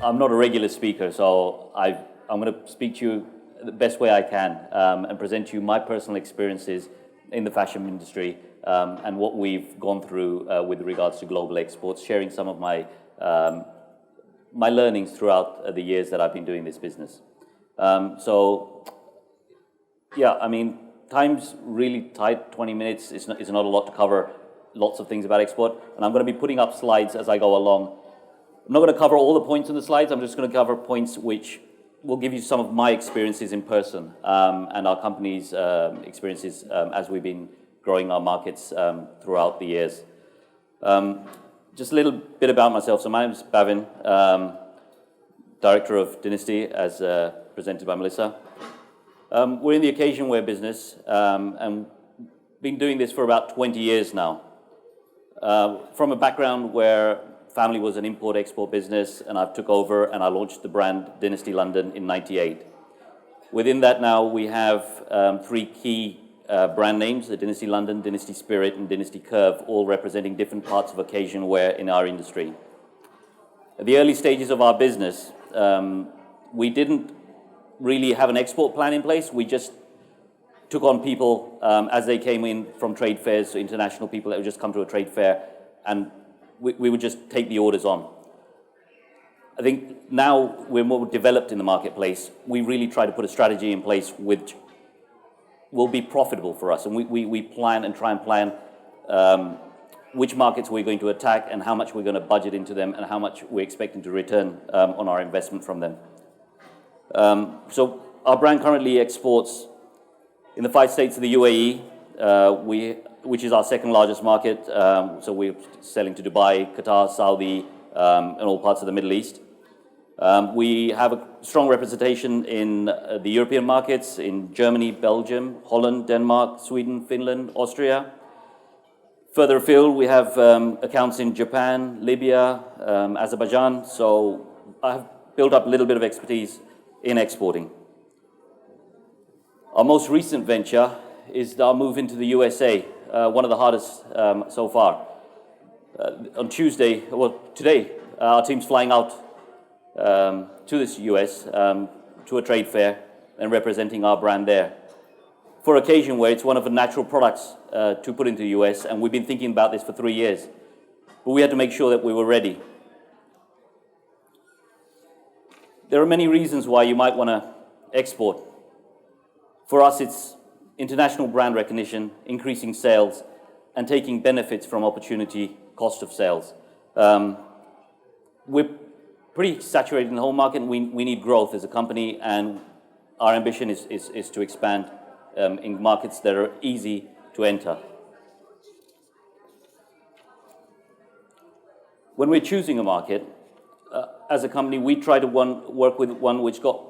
I'm not a regular speaker, so I'm going to speak to you the best way I can and present to you my personal experiences in the fashion industry and what we've gone through with regards to global exports, sharing some of my my learnings throughout the years that I've been doing this business. Yeah, I mean, time's really tight. 20 minutes is not a lot to cover lots of things about export, and I'm going to be putting up slides as I go along. I'm not going to cover all the points in the slides. I'm just going to cover points which will give you some of my experiences in person and our company's experiences as we've been growing our markets throughout the years. Just a little bit about myself. So my name is Bhavin, Director of Dynasty, as presented by Melissa. We're in the occasion wear business and been doing this for about 20 years now. From a background where family was an import-export business, and I've took over and I launched the brand Dynasty London in '98. Within that now we have three key brand names, the Dynasty London, Dynasty Spirit and Dynasty Curve, all representing different parts of occasion wear in our industry. At the early stages of our business, we didn't really have an export plan in place. We just took on people as they came in from trade fairs, so international people that would just come to a trade fair, and we would just take the orders on. I think now we're more developed in the marketplace. We really try to put a strategy in place which will be profitable for us, and we plan and try and plan which markets we're going to attack and how much we're going to budget into them and how much we're expecting to return on our investment from them. So our brand currently exports in the 5 states of the UAE, which is our second largest market. So we're selling to Dubai, Qatar, Saudi, and all parts of the Middle East. We have a strong representation in the European markets, in Germany, Belgium, Holland, Denmark, Sweden, Finland, Austria. Further afield, we have accounts in Japan, Libya, Azerbaijan. So I've built up a little bit of expertise in exporting. Our most recent venture is our move into the USA, one of the hardest so far. On Tuesday, well, today, our team's flying out to this US, to a trade fair, and representing our brand there. For occasion wear, it's one of the natural products to put into the US, and we've been thinking about this for 3 years. But we had to make sure that we were ready. There are many reasons why you might want to export. For us, it's international brand recognition, increasing sales, and taking benefits from opportunity cost of sales. We're pretty saturated in the whole market, and we need growth as a company, and our ambition is to expand in markets that are easy to enter. When we're choosing a market, as a company, we try to work with one which got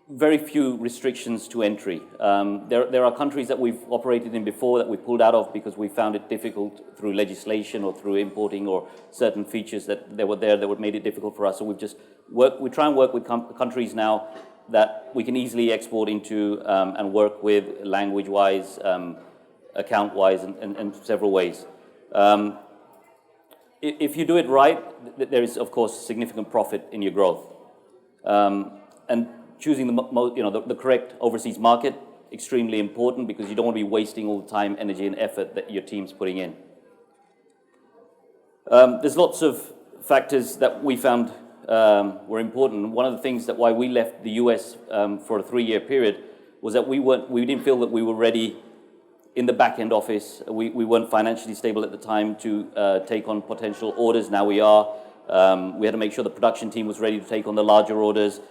very few restrictions to entry. There are countries that we've operated in before that we pulled out of because we found it difficult through legislation or through importing or certain features that were there that would made it difficult for us. So we try and work with countries now that we can easily export into and work with language-wise, account-wise, and several ways. If you do it right, there is, of course, significant profit in your growth. And choosing the correct overseas market, extremely important because you don't want to be wasting all the time, energy, and effort that your team's putting in. There's lots of factors that we found were important. One of the things that why we left the US for a 3-year period was that we didn't feel that we were ready in the back-end office. We weren't financially stable at the time to take on potential orders. Now we are. We had to make sure the production team was ready to take on the larger orders.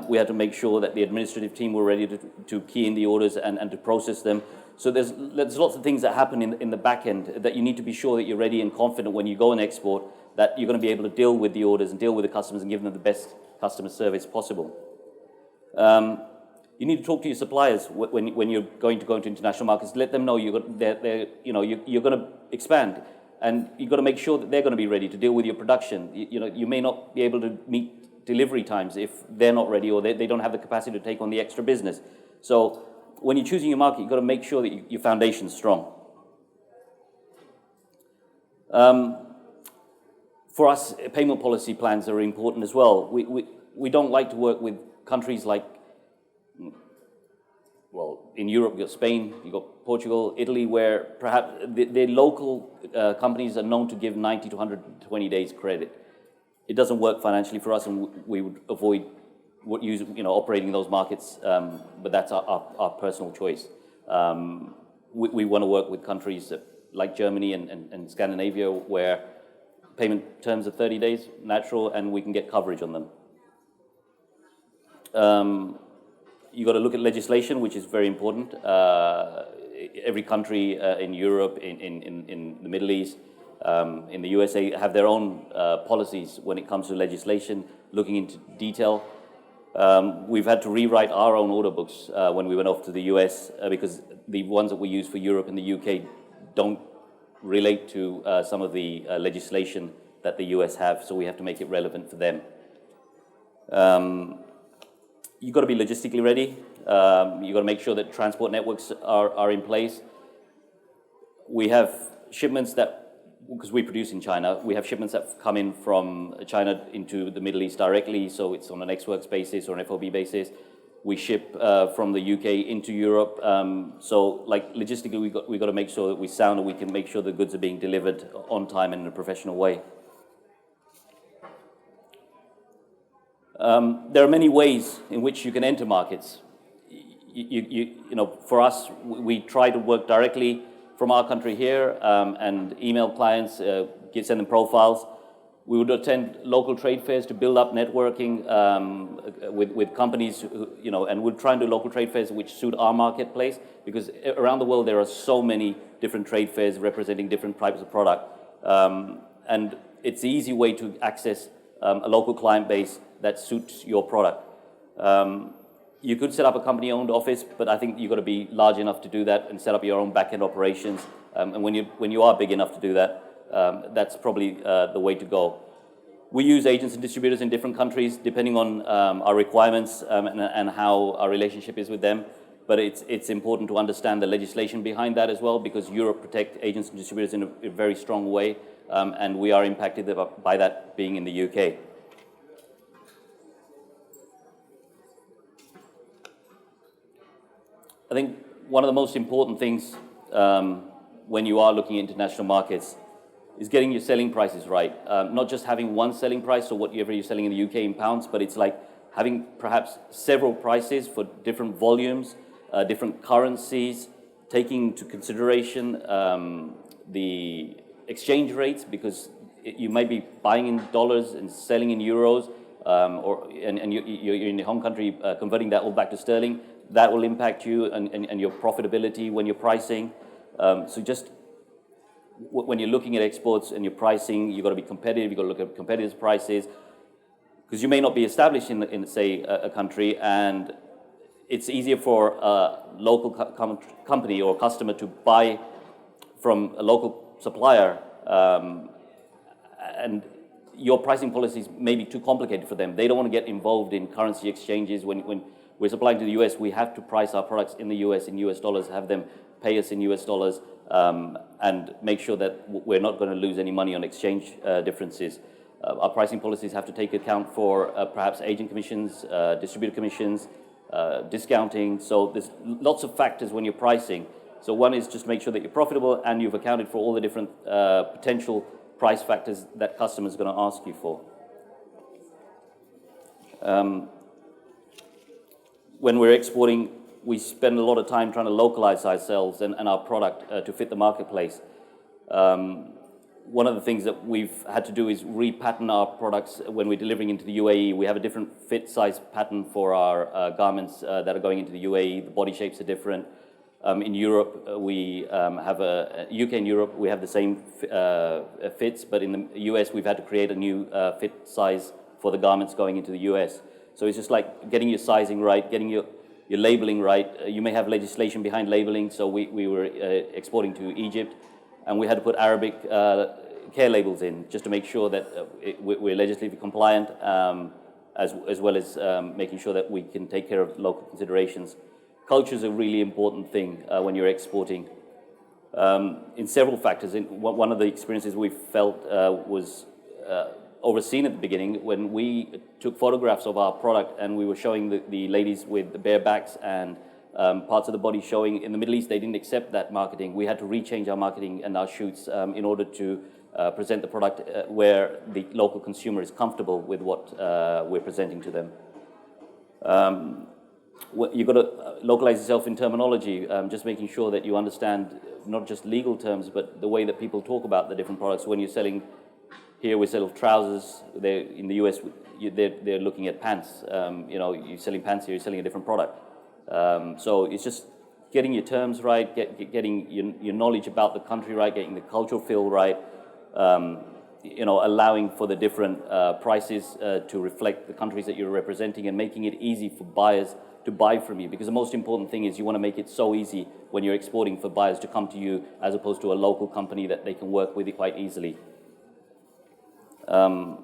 We had to make sure that the administrative team were ready to key in the orders and to process them. So there's lots of things that happen in the back end that you need to be sure that you're ready and confident when you go and export, that you're going to be able to deal with the orders and deal with the customers and give them the best customer service possible. You need to talk to your suppliers when you're going to go into international markets. Let them know you're going to expand, and you've got to make sure that they're going to be ready to deal with your production. You may not be able to meet delivery times if they're not ready or they don't have the capacity to take on the extra business. So when you're choosing your market, you've got to make sure that your foundation's strong. For us, payment policy plans are important as well. We don't like to work with countries like, well, in Europe, you've got Spain, you've got Portugal, Italy, where perhaps the local companies are known to give 90 to 120 days credit. It doesn't work financially for us, and we would avoid operating in those markets, but that's our personal choice. We want to work with countries like Germany and Scandinavia, where payment terms are 30 days, natural, and we can get coverage on them. You've got to look at legislation, which is very important. Every country in Europe, in the Middle East, in the USA have their own policies when it comes to legislation, looking into detail. We've had to rewrite our own order books when we went off to the US because the ones that we use for Europe and the UK don't relate to some of the legislation that the US have, so we have to make it relevant for them. You've got to be logistically ready. You've got to make sure that transport networks are in place. We have shipments that, because we produce in China, we have shipments that come in from China into the Middle East directly, so it's on an ex-works basis or an FOB basis. We ship from the UK into Europe. So, like, logistically, we got to make sure that we sound and we can make sure the goods are being delivered on time and in a professional way. There are many ways in which you can enter markets. For us, we try to work directly from our country here and email clients, send them profiles. We would attend local trade fairs to build up networking with companies, and we'd try and do local trade fairs which suit our marketplace, because around the world there are so many different trade fairs representing different types of product. And it's the easy way to access a local client base that suits your product. You could set up a company-owned office, but I think you've got to be large enough to do that and set up your own back-end operations. And when you are big enough to do that, that's probably the way to go. We use agents and distributors in different countries, depending on our requirements and how our relationship is with them. But it's important to understand the legislation behind that as well, because Europe protects agents and distributors in a very strong way, and we are impacted by that being in the UK. I think one of the most important things when you are looking at international markets is getting your selling prices right. Not just having one selling price, or whatever you're selling in the UK in pounds, but it's like having perhaps several prices for different volumes, different currencies, taking into consideration the exchange rates, because you may be buying in dollars and selling in euros, and you're in your home country converting that all back to sterling. That will impact you and your profitability when you're pricing. So just when you're looking at exports and your pricing, you've got to be competitive. You've got to look at competitors' prices, because you may not be established in say, a country, and it's easier for a local company or customer to buy from a local supplier, and your pricing policies may be too complicated for them. They don't want to get involved in currency exchanges. When we're supplying to the US, we have to price our products in the US in US dollars, have them pay us in US dollars, and make sure that we're not going to lose any money on exchange differences. Our pricing policies have to take account for perhaps agent commissions, distributor commissions, discounting. So there's lots of factors when you're pricing. So one is just make sure that you're profitable and you've accounted for all the different potential price factors that customers are going to ask you for. When we're exporting, we spend a lot of time trying to localize ourselves and our product to fit the marketplace. One of the things that we've had to do is repattern our products when we're delivering into the UAE. We have a different fit size pattern for our garments that are going into the UAE. The body shapes are different. In Europe, we have UK and Europe, we have the same fits, but in the US, we've had to create a new fit size for the garments going into the US. So it's just like getting your sizing right, getting your labeling right. You may have legislation behind labeling, so we were exporting to Egypt, and we had to put Arabic care labels in just to make sure that we're legislatively compliant, as well as making sure that we can take care of local considerations. Culture is a really important thing when you're exporting. In several factors. One of the experiences we felt was overseen at the beginning when we took photographs of our product and we were showing the ladies with the bare backs and parts of the body showing. In the Middle East, they didn't accept that marketing. We had to rechange our marketing and our shoots in order to present the product where the local consumer is comfortable with what we're presenting to them. You've got to localize yourself in terminology, just making sure that you understand not just legal terms, but the way that people talk about the different products. When you're selling, here we sell trousers, in the US, they're looking at pants. You know, you're selling pants here, you're selling a different product. So it's just getting your terms right, getting your knowledge about the country right, getting the cultural feel right, you know, allowing for the different prices to reflect the countries that you're representing, and making it easy for buyers to buy from you. Because the most important thing is you want to make it so easy when you're exporting for buyers to come to you, as opposed to a local company that they can work with it quite easily. And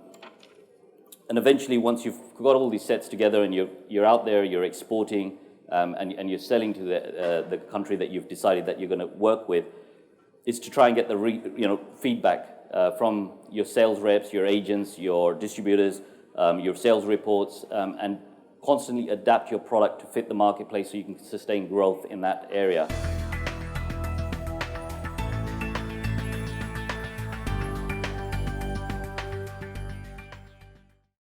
eventually, once you've got all these sets together and you're out there, you're exporting, and you're selling to the country that you've decided that you're going to work with, is to try and get the feedback from your sales reps, your agents, your distributors, your sales reports, and constantly adapt your product to fit the marketplace so you can sustain growth in that area.